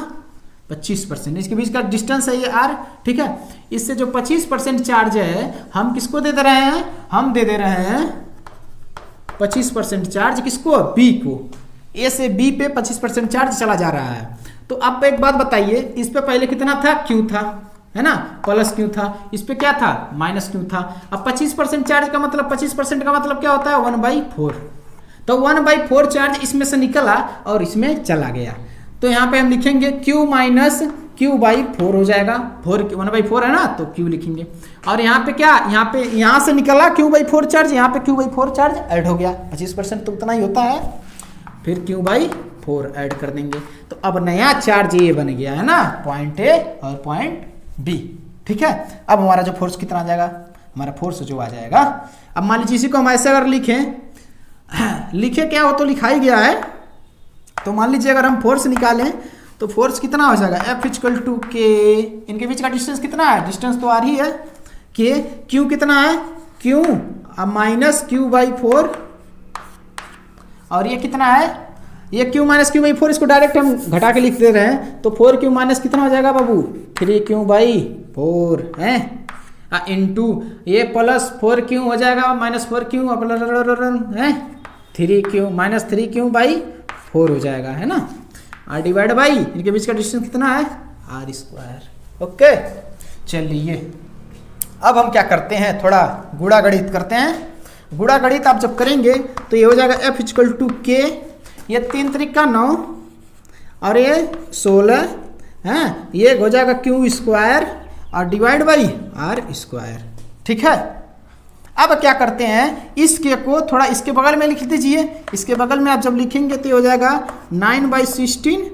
25%, इसके बीच का डिस्टेंस है ये आर। ठीक है, इससे जो 25% चार्ज है हम किसको दे दे रहे हैं? हम दे दे रहे हैं 25% चार्ज किसको? बी को। ए से बी पे 25% चार्ज चला जा रहा है। तो आप एक बात बताइए, इस पे पहले कितना था? क्यू था, है ना, प्लस क्यू था, इस पे क्या था? माइनस क्यू था। अब 25% चार्ज का मतलब 25% का मतलब क्या होता है? 1/4। तो 1/4 चार्ज इसमें से निकला और इसमें चला गया। तो यहाँ पे हम लिखेंगे Q माइनस Q/4 हो जाएगा। 1/4 है ना, तो Q लिखेंगे। और यहाँ पे क्या? यहाँ से निकला Q/4 चार्ज, यहाँ पे Q/4 चार्ज ऐड हो गया। 25% तो उतना ही होता है, फिर Q/4 ऐड कर देंगे। तो अब नया चार्ज ये बन गया है ना, पॉइंट ए और पॉइंट बी। ठीक है, अब हमारा जो फोर्स कितना आ जाएगा? हमारा फोर्स जो आ जाएगा, अब मान लीजिए इसी को हम ऐसे अगर लिखे क्या हो तो लिखा ही गया है। तो मान लीजिए अगर हम फोर्स निकालें तो फोर्स कितना हो जाएगा? F = K, इनके बीच का डिस्टेंस कितना है? डिस्टेंस तो आ रही है K, Q कितना है? Q माइनस Q/4, और ये कितना है? ये Q माइनस Q/4, इसको डायरेक्ट हम घटा के लिख दे रहे हैं। तो 4Q माइनस कितना हो जाएगा बाबू? 3Q/4 है, इंटू ये प्लस 4Q हो जाएगा माइनस 4Q है, 3Q माइनस 3Q/4 हो जाएगा, है ना, और डिवाइड बाई इनके बीच का डिस्टेंस कितना है? r²। ओके, चलिए अब हम क्या करते हैं? थोड़ा गुणा गणित करते हैं। गुणा गणित आप जब करेंगे तो ये हो जाएगा F = K, ये 3 3 9 और ये 16 है, ये हो जाएगा Q² और डिवाइड बाई r²। ठीक है, अब क्या करते हैं? इस K को थोड़ा इसके बगल में लिख दीजिए। इसके बगल में आप जब लिखेंगे तो ये हो जाएगा 9/16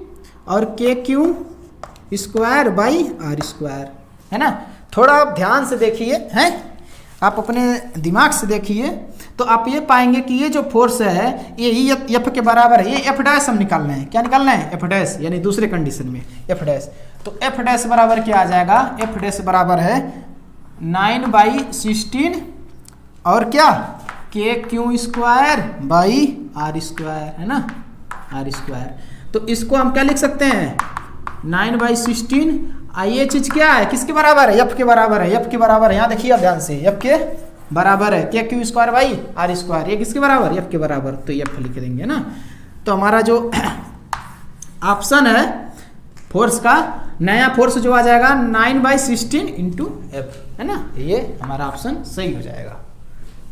और KQ²/r², है ना। थोड़ा ध्यान से देखिए, हैं, आप अपने दिमाग से देखिए तो आप ये पाएंगे कि ये जो फोर्स है ये F के बराबर है। ये F' हम निकालना है। क्या निकालना है? F', यानी दूसरे कंडीशन में F'। तो F' बराबर क्या आ जाएगा? F' बराबर है 9/16 और क्या? KQ² / r², है ना। r²। तो इसको हम क्या लिख सकते हैं 9/16। ये चीज क्या है, किसके बराबर है, f के बराबर है, f के बराबर है। यहाँ देखिए आप ध्यान से, f के बराबर है क्या Q²/r²। ये किसके बराबर, f के बराबर, तो f लिख देंगे ना। तो हमारा जो ऑप्शन है फोर्स का, नया फोर्स जो आ जाएगा 9/16 × f, है ना। ये हमारा ऑप्शन सही हो जाएगा।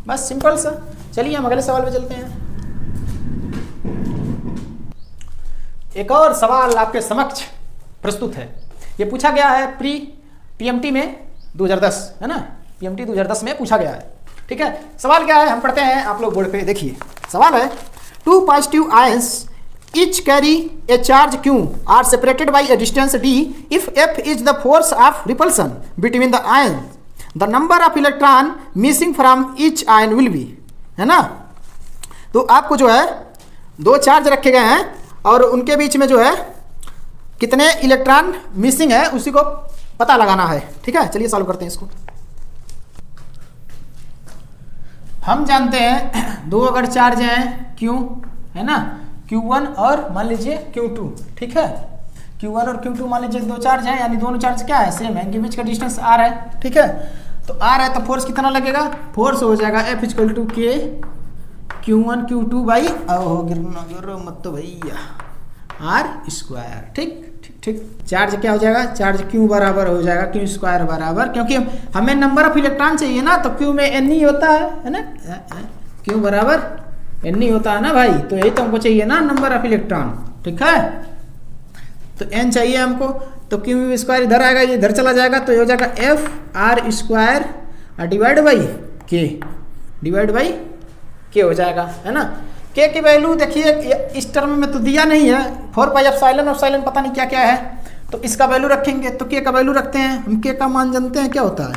बस सिंपल सा। चलिए हम अगले सवाल पे चलते हैं। एक और सवाल आपके समक्ष प्रस्तुत है। ये पूछा गया है PMT में 2010, है ना, PMT 2010 में पूछा गया है। ठीक है, सवाल क्या है हम पढ़ते हैं, आप लोग बोर्ड पे देखिए। सवाल है 2 positive ions each carry a charge Q are separated by a distance d. If F is the force of repulsion between the ions, the number of electron missing from each ion will be, है ना। तो आपको जो है दो charge रखे गए हैं और उनके बीच में जो है कितने इलेक्ट्रॉन मिसिंग है उसी को पता लगाना है। ठीक है, चलिए सॉल्व करते हैं इसको। हम जानते हैं दो अगर चार्ज हैं Q, है ना, Q1 और मान लीजिए Q2। ठीक है, Q1 और Q2 मान लीजिए दो चार्ज हैं, यानी दोनों चार्ज क्या है, सेम है, इनके बीच का डिस्टेंस r है। ठीक है, तो r है तो फोर्स कितना लगेगा, फोर्स हो जाएगा F = K Q1 Q2 गिरो मत तो भैया r²। ठीक ठीक ठीक, चार्ज क्या हो जाएगा, चार्ज Q बराबर हो जाएगा Q² बराबर, क्योंकि हमें नंबर ऑफ इलेक्ट्रॉन चाहिए ना, तो Q में n ही होता है ना, Q बराबर n ही होता है ना भाई, तो यही तो हमको चाहिए ना, नंबर ऑफ इलेक्ट्रॉन। ठीक है, तो n चाहिए हमको, तो Q² इधर आएगा, ये इधर चला जाएगा, तो ये हो जाएगा F r² divide by K हो जाएगा, है ना। K की वैल्यू देखिए इस टर्म में तो दिया नहीं है, 4πε पता नहीं क्या क्या है, तो इसका वैल्यू रखेंगे। तो K का वैल्यू रखते हैं हम, K का मान जानते हैं क्या होता है,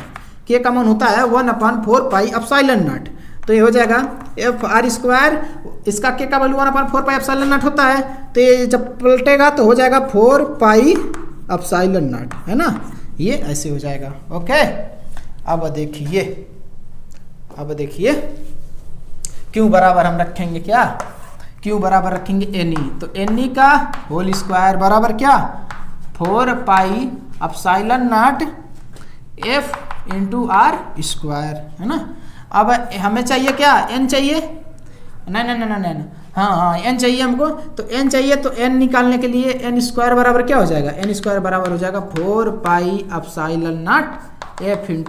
K का मान होता है 1/4πε0। तो ये हो जाएगा F r², इसका K का वैल्यू 1/4πε0 होता है, तो ये जब पलटेगा तो हो जाएगा 4πε0, है ना, ये ऐसे हो जाएगा। ओके, अब देखिए Q बराबर हम रखेंगे क्या, Q बराबर रखेंगे Ne, तो Ne का होल स्क्वायर बराबर क्या 4πε0 F × r², है ना। अब हमें चाहिए क्या, n चाहिए, नहीं, हाँ n चाहिए हमको, तो n चाहिए, तो n निकालने के लिए n² बराबर क्या हो जाएगा, n² बराबर हो जाएगा 4πε0 F ×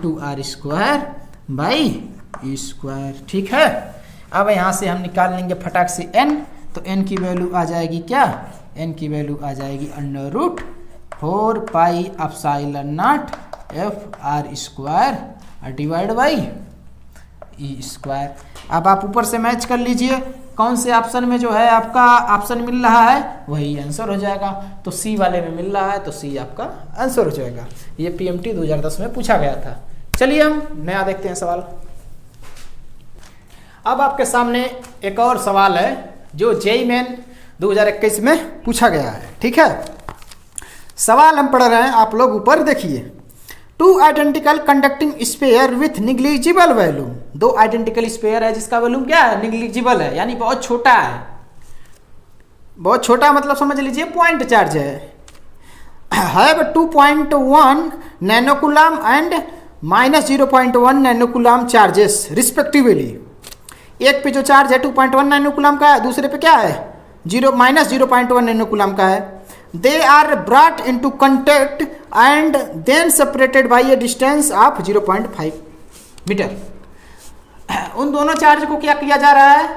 r² ठीक है। अब यहाँ से हम निकाल लेंगे फटाक से n, तो n की वैल्यू आ जाएगी क्या, n की वैल्यू आ जाएगी √4πε0 F r² divide by E²। अब आप ऊपर से मैच कर लीजिए, कौन से ऑप्शन में जो है आपका ऑप्शन मिल रहा है वही आंसर हो जाएगा। तो C वाले में मिल रहा है, तो C आपका आंसर हो जाएगा। ये PMT 2010 में पूछा गया था। चलिए हम नया देखते हैं सवाल। अब आपके सामने एक और सवाल है जो JEE मेन 2021 में पूछा गया है। ठीक है, सवाल हम पढ़ रहे हैं, आप लोग ऊपर देखिए। 2 identical conducting sphere with negligible volume, दो आइडेंटिकल स्फीयर है जिसका वॉल्यूम क्या है, निग्लिजिबल है, यानी बहुत छोटा है। बहुत छोटा मतलब समझ लीजिए पॉइंट चार्ज है। Have 2.1 nanocoulomb and -0.1 nanocoulomb charges respectively. एक पे जो चार्ज है 2.1 नैनोकूलम का है, दूसरे पे क्या है -0.1 नैनोकूलम का है। They are brought into contact and then separated by a distance of 0.5 metre. उन दोनों चार्ज को क्या किया जा रहा है,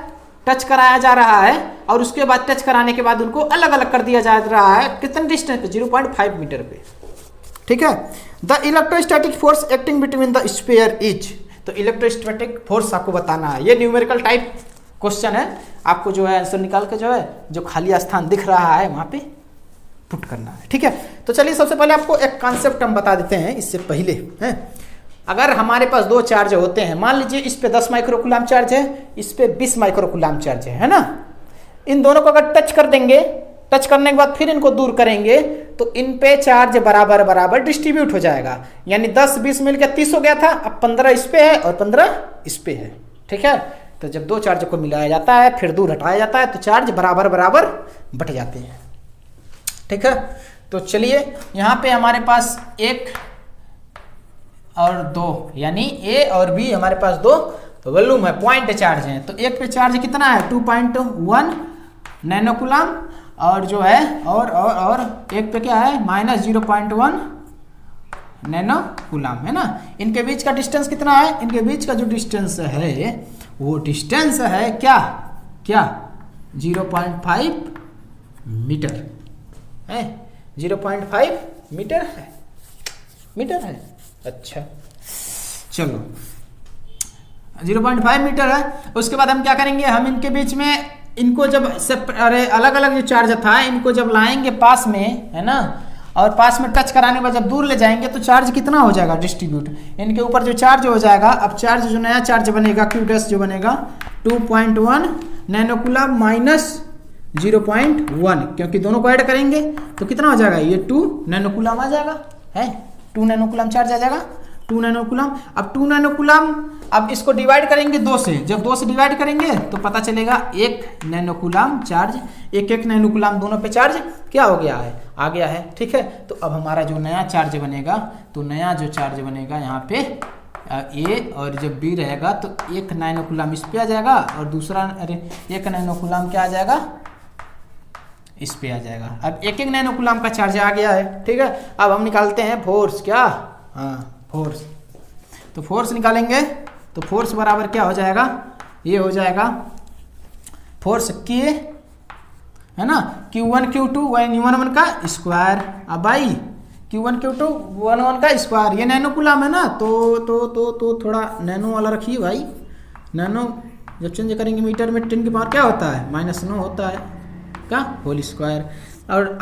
टच कराया जा रहा है, और उसके बाद टच कराने के बाद उनको अलग अलग कर दिया जा रहा है। कितने डिस्टेंस पे, 0.5 मीटर पे। ठीक है, the electrostatic force acting between the sphere is, तो इलेक्ट्रोस्टैटिक फोर्स आपको बताना है। ये न्यूमेरिकल टाइप क्वेश्चन है, आपको जो है आंसर निकाल के जो है जो खाली स्थान दिख रहा है वहां पे पुट करना है। ठीक है, तो चलिए सबसे पहले आपको एक कॉन्सेप्ट हम बता देते हैं इससे पहले हैं। अगर हमारे पास दो चार्ज होते हैं, मान लीजिए इस पे 10 माइक्रोकूलम चार्ज है, इस पे 20 माइक्रोकूलम चार्ज है ना। इन दोनों को अगर टच कर देंगे, टच करने के बाद फिर इनको दूर करेंगे, तो इन पे चार्ज बराबर बराबर डिस्ट्रीब्यूट हो जाएगा। यानी 10 20 मिलकर 30 हो गया था, अब 15 इस पे है और 15 इस पे है। ठीक है, तो जब दो चार्ज को मिलाया जाता है फिर दूर हटाया जाता है तो चार्ज बराबर बराबर बट जाते हैं। ठीक है, तो चलिए यहाँ पे हमारे पास 1 और 2 यानी ए और बी हमारे पास दो वॉल्यूम है, पॉइंट चार्ज हैं। तो एक पे चार्ज कितना है 2.1 नैनो कूलम और जो है और एक पे क्या है -0.1 नैनो कूलम है ना। इनके बीच का डिस्टेंस कितना है, इनके बीच का जो डिस्टेंस है वो डिस्टेंस है क्या 0.5 मीटर है, 0.5 मीटर है। अच्छा चलो 0.5 मीटर है। उसके बाद हम क्या करेंगे, हम इनके बीच में इनको जब अलग अलग जो चार्ज था इनको जब लाएंगे पास में है ना, और पास में टच कराने के बाद जब दूर ले जाएंगे तो चार्ज कितना हो जाएगा डिस्ट्रीब्यूट, इनके ऊपर जो चार्ज हो जाएगा। अब चार्ज जो नया चार्ज बनेगा Q डैश जो बनेगा 2.1 नैनो कूलम -0.1, क्योंकि दोनों को ऐड करेंगे तो कितना हो जाएगा ये 2 नैनो कूलम आ जाएगा है, 2 नैनो कूलम चार्ज आ जाएगा 2 नैनो कूलम। अब 2 नैनो कूलम, अब इसको डिवाइड करेंगे 2 से, जब 2 से डिवाइड करेंगे तो पता चलेगा 1 nano coulomb charge, 1 nano coulomb दोनों पे चार्ज क्या हो गया है, आ गया है। ठीक है, तो अब हमारा जो नया चार्ज बनेगा, तो नया जो चार्ज बनेगा यहाँ पे ए और जब बी रहेगा तो 1 नैनो कूलम इस पे आ जाएगा और दूसरा 1 नैनो कूलम क्या आ जाएगा इस पे आ जाएगा। अब 1 नैनो कूलम का चार्ज आ गया है। ठीक है, अब हम निकालते हैं फोर्स, क्या फोर्स। तो फोर्स निकालेंगे तो फोर्स बराबर क्या हो जाएगा, ये हो जाएगा फोर्स के है ना, Q1 Q2 1 का स्क्वायर, अब भाई Q1 Q2 1 का स्क्वायर, ये नैनो कूलम है ना, तो थोड़ा नैनो वाला रखिए भाई। नैनो जब चेंज करेंगे मीटर में 10 की पावर क्या होता है -9 होता है का होल स्क्वायर। और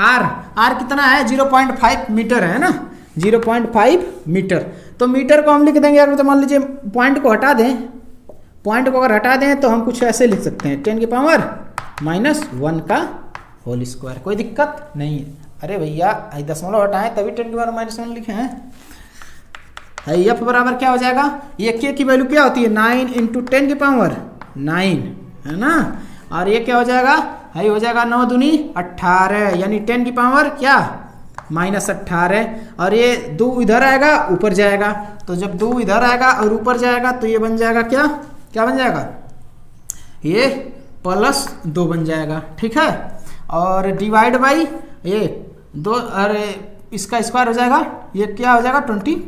R कितना है 0.5 मीटर है ना, 0.5 मीटर। तो मीटर को हम लिख देंगे, अगर तो मान लीजिए पॉइंट को हटा दें, पॉइंट को अगर हटा दें तो हम कुछ ऐसे लिख सकते हैं 10 की पावर -1 का होल स्क्वायर, कोई दिक्कत नहीं है। अरे भैया दशमलव हटाएं तभी 10 की पावर -1 लिखे हैं। एफ बराबर क्या हो जाएगा, ये के की वैल्यू क्या होती है 9 × 10 की पावर 9 है ना, और ये क्या हो जाएगा है हो जाएगा 9 दूनी 18 यानी 10 की पावर क्या -18, और ये 2 इधर आएगा ऊपर जाएगा, तो जब 2 इधर आएगा और ऊपर जाएगा तो ये बन जाएगा क्या बन जाएगा, ये +2 बन जाएगा। ठीक है, और डिवाइड बाई ये 2, अरे इसका स्क्वायर हो जाएगा, ये क्या हो जाएगा 25।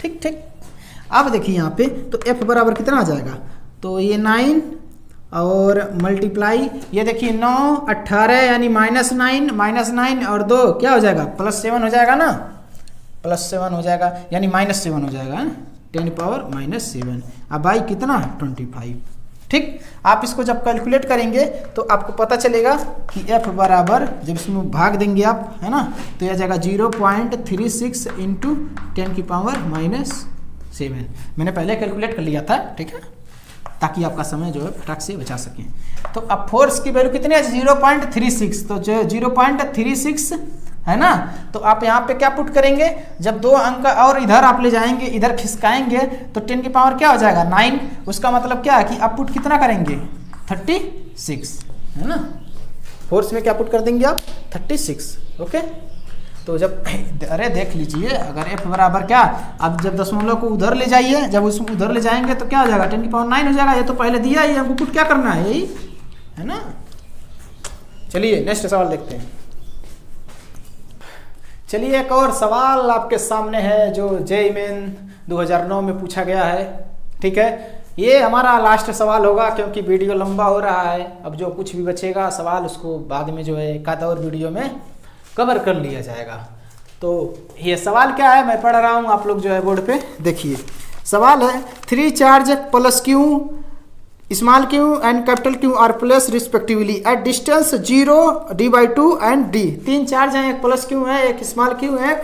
ठीक। अब देखिए यहाँ पे तो F बराबर कितना आ जाएगा, तो ये 9 और मल्टीप्लाई, ये देखिए 9 18 यानी -9 और 2 क्या हो जाएगा +7 हो जाएगा ना, +7 हो जाएगा यानी -7 हो जाएगा 10 की पावर -7। अब भाई कितना 25। ठीक, आप इसको जब कैलकुलेट करेंगे तो आपको पता चलेगा कि F बराबर, जब इसमें भाग देंगे आप है ना, तो यह जाएगा 0.36 × 10 की पावर -7। मैंने पहले कैलकुलेट कर लिया था। ठीक है, ताकि आपका समय जो है फटाक से बचा सकें। तो अब फोर्स की वैल्यू कितनी है 0.36, तो जो 0.36 है ना, तो आप यहाँ पे क्या पुट करेंगे, जब 2 अंक और इधर आप ले जाएंगे, इधर खिसकाएंगे तो 10 की पावर क्या हो जाएगा 9, उसका मतलब क्या है कि आप पुट कितना करेंगे 36 है ना, फोर्स में क्या पुट कर देंगे आप 36। ओके, तो जब अरे देख लीजिए, अगर F बराबर क्या, अब जब दशमलव को उधर ले जाइए, जब उसमें उधर ले जाएंगे तो क्या हो जाएगा 10 की पावर 9 हो जाएगा। ये तो पहले दिया ही, हमको पुट क्या करना है यही है ना। चलिए नेक्स्ट सवाल देखते हैं। चलिए एक और सवाल आपके सामने है जो JEE मेन 2009 में पूछा गया है। ठीक है, ये हमारा लास्ट सवाल होगा क्योंकि वीडियो लंबा हो रहा है। अब जो कुछ भी बचेगा सवाल उसको बाद में जो है एक आध और वीडियो में कवर कर लिया जाएगा। तो ये सवाल क्या है, मैं पढ़ रहा हूँ, आप लोग जो है बोर्ड पे देखिए। सवाल है 3 charge +Q, small q and capital Q are place respectively at distance 0, d/2 and d। 3 charge हैं, एक +Q है, एक स्मॉल q है, एक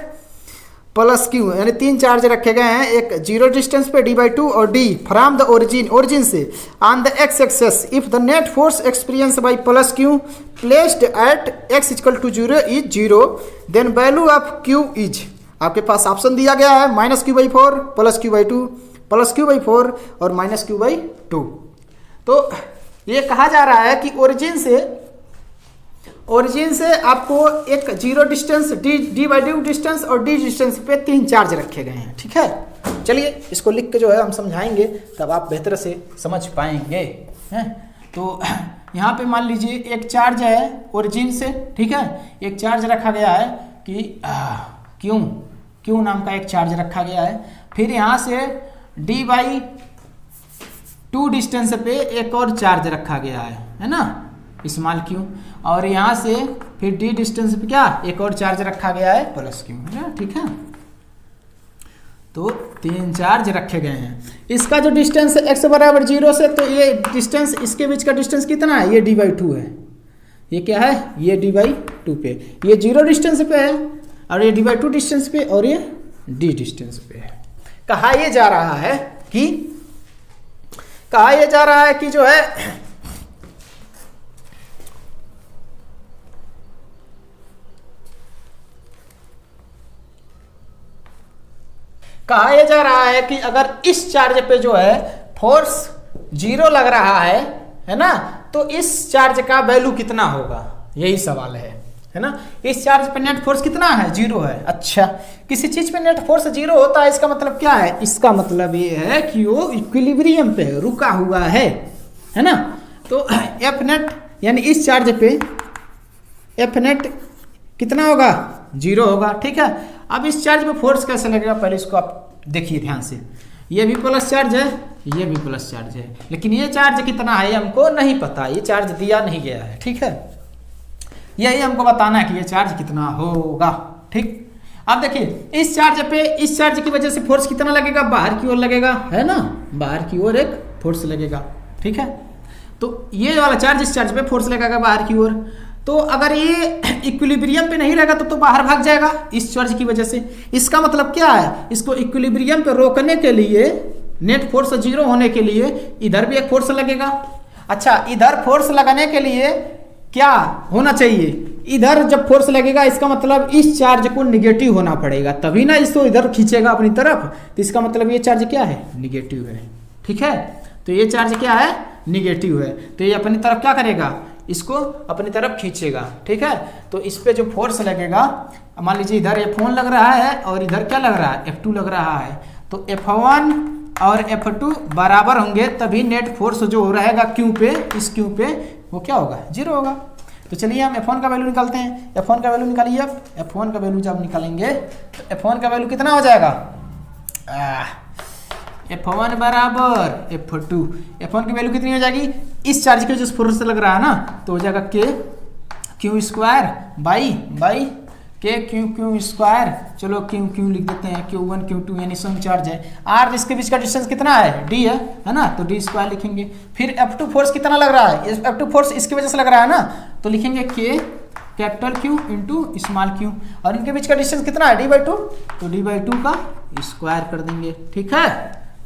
+Q, यानी 3 चार्ज रखे गए हैं, एक 0 डिस्टेंस पे d/2 और d फ्रॉम द ओरिजिन से on the x axis. If the net force experience by +Q placed at x = 0 is 0, then value of Q is, आपके पास ऑप्शन दिया गया है -Q/4 +Q/2 plus Q by 4 और minus Q by 2। तो ये कहा जा रहा है कि ओरिजिन से आपको एक zero distance D by D distance और डी डिस्टेंस पे 3 चार्ज रखे गए हैं। ठीक है, चलिए इसको लिख के जो है हम समझाएंगे, तब आप बेहतर से समझ पाएंगे हैं। तो यहाँ पे मान लीजिए एक चार्ज है ओरिजिन से, ठीक है, एक चार्ज रखा गया है कि क्यू नाम का एक चार्ज रखा गया है। फिर यहाँ से डी बाई 2 डिस्टेंस पे एक और चार्ज रखा गया है ना, स्मॉल क्यू, और यहाँ से फिर डी डिस्टेंस पे क्या एक और चार्ज रखा गया है प्लस क्यू, ठीक है। तो 3 चार्ज रखे गए हैं। इसका जो डिस्टेंस है x बराबर 0 से, तो ये डिस्टेंस, इसके बीच का डिस्टेंस कितना है, ये d/2 है। ये क्या है, ये d/2 पे, ये 0 डिस्टेंस पे है, और ये d/2 डिस्टेंस पे, और ये d डिस्टेंस पे है। कहा यह जा रहा है कि जो है कहा यह जा रहा है कि अगर इस चार्ज पे जो है फोर्स 0 लग रहा है ना, तो इस चार्ज का वैल्यू कितना होगा, यही सवाल है ना। इस चार्ज पे नेट फोर्स कितना है, 0 है। अच्छा, किसी चीज पे नेट फोर्स 0 होता है, इसका मतलब क्या है, इसका मतलब ये है कि वो इक्विलिब्रियम पे रुका हुआ है ना। तो एफ नेट यानी इस चार्ज पे एफ नेट कितना होगा, 0 होगा। ठीक है, अब इस चार्ज पे फोर्स कैसे लगेगा, पहले इसको आप देखिए ध्यान से। ये भी प्लस चार्ज है, ये भी प्लस चार्ज है, लेकिन ये चार्ज कितना है हमको नहीं पता, ये चार्ज दिया नहीं गया है। ठीक है, यही हमको बताना है कि ये चार्ज कितना होगा। ठीक, अब देखिए इस चार्ज की वजह से फोर्स कितना लगेगा, बाहर की ओर लगेगा, है ना, बाहर की ओर एक फोर्स लगेगा। ठीक है, तो ये वाला चार्ज, इस चार्ज पे फोर्स लगेगा बाहर की ओर। तो अगर ये इक्विलिब्रियम पे नहीं रहेगा तो बाहर भाग जाएगा इस चार्ज की वजह से। इसका मतलब क्या है, इसको इक्विलिब्रियम पे रोकने के लिए, नेट फोर्स 0 होने के लिए इधर भी एक फोर्स लगेगा। अच्छा, इधर फोर्स लगाने के लिए क्या होना चाहिए, इधर जब फोर्स लगेगा इसका मतलब इस चार्ज को निगेटिव होना पड़ेगा, तभी ना इसको इधर खींचेगा अपनी तरफ। तो इसका मतलब ये चार्ज क्या है, निगेटिव है। ठीक है, तो ये चार्ज क्या है, निगेटिव है, तो ये अपनी तरफ क्या करेगा, इसको अपनी तरफ खींचेगा। ठीक है, तो इस पे जो फोर्स लगेगा, मान लीजिए इधर F1 लग रहा है और इधर क्या लग रहा है, F2 लग रहा है। तो F1 और F2 बराबर होंगे, तभी नेट फोर्स जो रहेगा Q पे, इस Q पे वो क्या होगा, 0 होगा। तो चलिए हम F1 का वैल्यू निकालते हैं। F1 का वैल्यू निकालिए। अब F1 का वैल्यू जब निकालेंगे तो F1 का वैल्यू कितना हो जाएगा, F1 बराबर F2। F1 की वैल्यू कितनी हो जाएगी, इस चार्ज के जो फोर्स लग रहा है ना, तो हो जाएगा Q² बाई के Q स्क्वायर। चलो Q लिख देते हैं, Q1 Q2 यानी सम चार्ज है। R इसके बीच का डिस्टेंस कितना है, D है ना, तो D² लिखेंगे। फिर F2 फोर्स कितना लग रहा है, F2 फोर्स इसकी वजह से लग रहा है ना, तो लिखेंगे K capital Q into small q, और इनके बीच का डिस्टेंस कितना है, D/2, तो D/2 का स्क्वायर कर देंगे। ठीक है,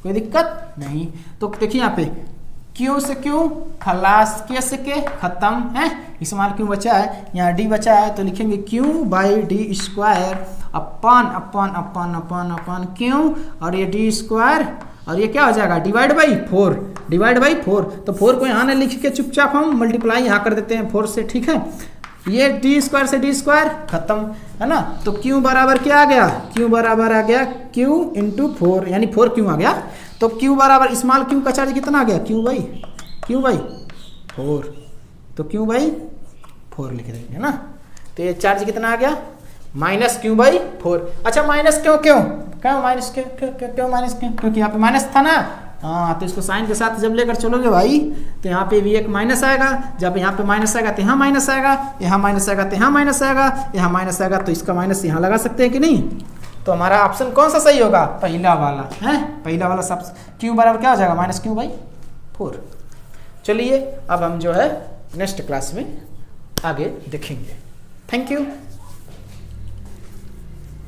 कोई दिक्कत नहीं। तो देखिए यहाँ पे Q से Q खलास, K से K खत्म है, स्मॉल q बचा है, यहाँ D बचा है, तो लिखेंगे Q/D² अपन Q, और ये D², और ये क्या हो जाएगा, डिवाइड बाई 4। तो 4 को यहाँ न लिख के चुपचाप हम मल्टीप्लाई यहाँ कर देते हैं 4 से। ठीक है, ये D² से D² खत्म है ना, तो Q बराबर क्या आ गया, Q बराबर आ गया Q इंटू 4, यानी 4Q आ गया। तो Q बराबर स्मॉल q का चार्ज कितना आ गया, Q/4, तो Q/4 लिख देंगे ना। तो ये चार्ज कितना आ गया, -Q/4। अच्छा, माइनस क्यों माइनस क्योंकि यहाँ पे माइनस था ना। हाँ, तो इसको साइन के साथ जब लेकर चलोगे भाई, तो यहाँ पे भी एक माइनस आएगा। जब यहाँ पे माइनस आएगा तो यहाँ माइनस आएगा, यहाँ माइनस आएगा तो यहाँ माइनस आएगा, यहाँ माइनस आएगा तो इसका माइनस यहाँ लगा सकते हैं कि नहीं। तो हमारा ऑप्शन कौन सा सही होगा, पहला वाला है, पहला वाला सब। Q बराबर क्या हो जाएगा, -Q/4। चलिए अब हम जो है नेक्स्ट क्लास में आगे देखेंगे। Thank you.